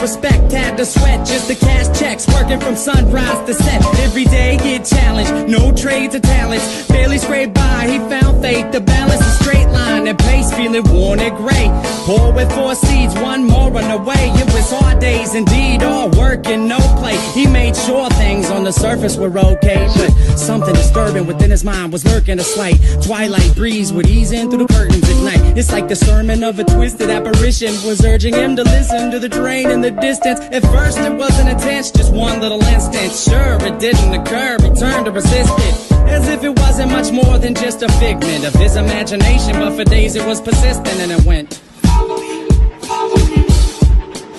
respect, had to sweat just to cash checks. Working from sunrise to set, every day get challenged. No trades or talents, barely scraped by. He found faith to balance a straight line and pace, feeling worn and gray. Poor with 4 seeds, one more on the way. It was hard days indeed, all work and no play. He made sure things on the surface were okay, but something disturbing within his mind was lurking. A slight twilight breeze would ease in through the curtains at night. It's like the sermon of a twisted apparition was urging him to listen to the train in the distance. At first it wasn't intense, just one little instant. Sure, it didn't occur, he turned to resist it, as if it wasn't much more than just a figment of his imagination. But for days it was persistent, and it went, follow me, follow me,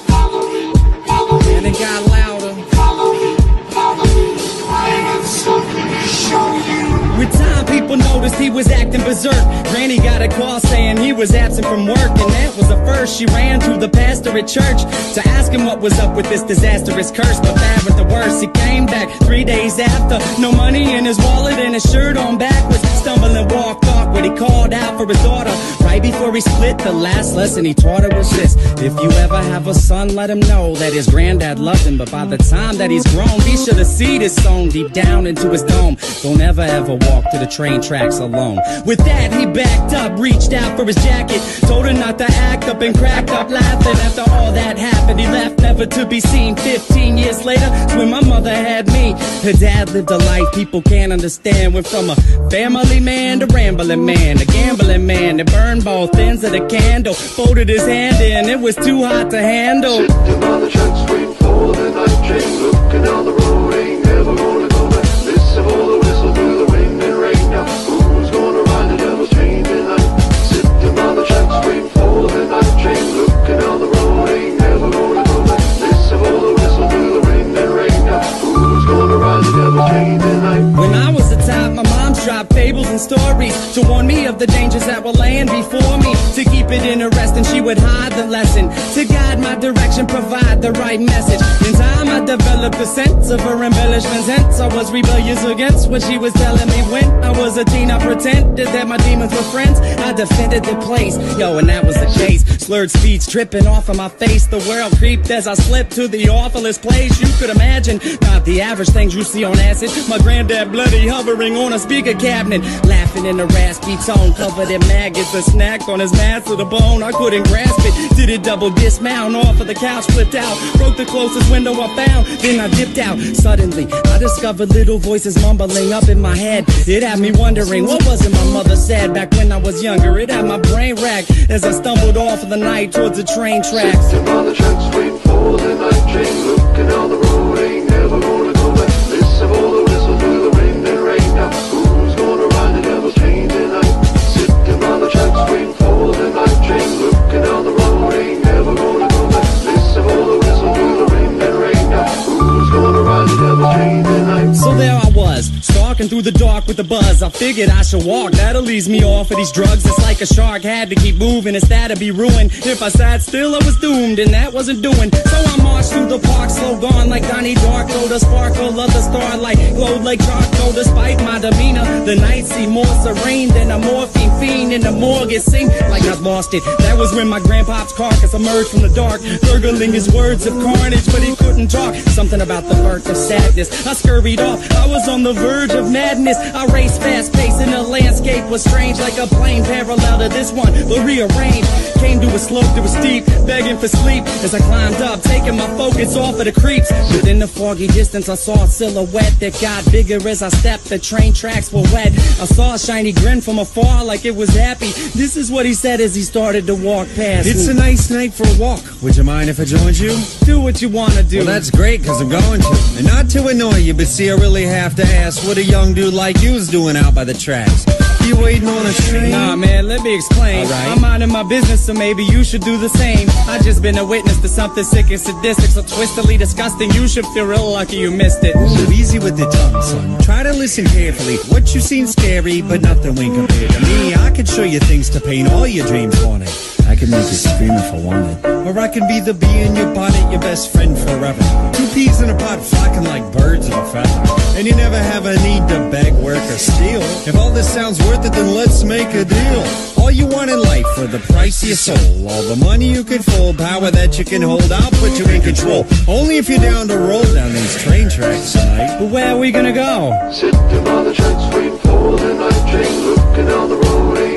follow me, follow me. And it got louder, follow me, follow me, I have something to show you. With time, people noticed he was acting berserk. Granny got a call saying he was absent from work, and that was the first. She ran to the pastor at church to ask him what was up with this disastrous curse. But bad with the worst, he came back 3 days after. No money in his wallet and his shirt on backwards. Stumbling, walked awkward. He called out for his daughter right before he split. The last lesson he taught her was this: if you ever have a son, let him know that his granddad loved him. But by the time that he's grown, be sure the seed is sown deep down into his dome. Don't ever walk to the train tracks alone. With that, he backed up, reached out for his jacket, told her not to act up, and cracked up laughing. After all that happened, he left, never to be seen. 15 years later, when my mother had me. Her dad lived a life people can't understand. Went from a family man to rambling man, a gambling man that burned both ends of the candle. Folded his hand in, it was too hot to handle. Sitting on the tracks, waiting for the night train, looking down the road, ain't never gonna go back. Listen for the whistle through the wind and rain. Now who's gonna ride the devil's train tonight? Sitting on the tracks, waiting for the night train, looking down the road, ain't never gonna go back. Listen for the whistle through the wind and rain. Now who's gonna ride the devil's train tonight? When I was a child, my mom's dropped fables and stories to warn me of the dangers that were laying before me. To keep it interesting, she would hide the lesson. To guide my direction, provide the right message. In time, I developed a sense of her embellishments. Hence, I was rebellious against what she was telling me. When I was a teen, I pretended that my demons were friends. I defended the place, yo, and that was the case. Slurred speech dripping off of my face. The world creeped as I slipped to the awfulest place you could imagine. Not the average things you see on acid. My granddad bloody hovering on a speaker cabinet, laughing in a raspy tone, covered in maggots. A snack on his mask to the bone, I couldn't grasp it. Did it double dismount off of the couch, flipped out, broke the closest window I found, then I dipped out. Suddenly, I discovered little voices mumbling up in my head. It had me wondering, what was it my mother said back when I was younger? It had my brain racked as I stumbled off of the night towards the train tracks. Sitting on the tracks, waiting for the night train, looking down the road, ain't never gonna go back. Listen for the whistle through the wind and rain. Now who's gonna ride the devil's train tonight? Sitting on the tracks, waiting for the night train, looking down the road, ain't never gonna go back. Listen for the whistle through the wind and rain. Now who's gonna ride the devil's train tonight? So there I was, stalking through the dark with a buzz. I figured I should walk, that'll ease me off of these drugs. It's like a shark had to keep moving, instead of be ruined. If I sat still, I was doomed, and that wasn't doing. So I marched through the park, slow gone like Donnie Darko. The sparkle of the starlight glowed like charcoal. Despite my demeanor, the night seemed more serene than a morphine fiend in the morgue. It seemed like I'd lost it. That was when my grandpa's carcass emerged from the dark, gurgling his words of carnage, but he couldn't talk. Something about the birth of sadness. I scurried off, I was on the verge of madness. I raced fast paced and the landscape was strange, like a plane parallel to this one, but rearranged. Came to a slope that was steep, begging for sleep as I climbed up, taking my focus off of the creeps. Within the foggy distance, I saw a silhouette that got bigger as I stepped. The train tracks were wet. I saw a shiny grin from afar like it was happy. This is what he said as he started to walk past. It's a nice night for a walk. Would you mind if I joined you? Do what you wanna do. Well, that's great, cause I'm going to. And not to annoy you, but see, I really have to ask what a young dude like you is doing out by the tracks. You waiting on a train? Nah, man, let me explain. Right. I'm minding my business, so maybe you should do the same. I just been a witness to something sick and sadistic, so twistedly disgusting. You should feel real lucky you missed it. Ooh, easy with the tongue, son. Try to listen carefully. What you seen scary, but nothing when compared to me. I could show you things to paint all your dreams wanted. I could make you scream if I wanted. Or I can be the bee in your bonnet, your best friend forever. Two peas in a pot flocking like birds of a feather. And you never have a need to beg, work, or steal. If all this sounds worth it, then let's make a deal. all you want in life for the price of your soul. All the money you can fold, power that you can hold, I'll put you in control. Only if you're down to roll down these train tracks tonight. But where are we gonna go? Sitting on the tracks waiting for the night train, looking down the road, ain't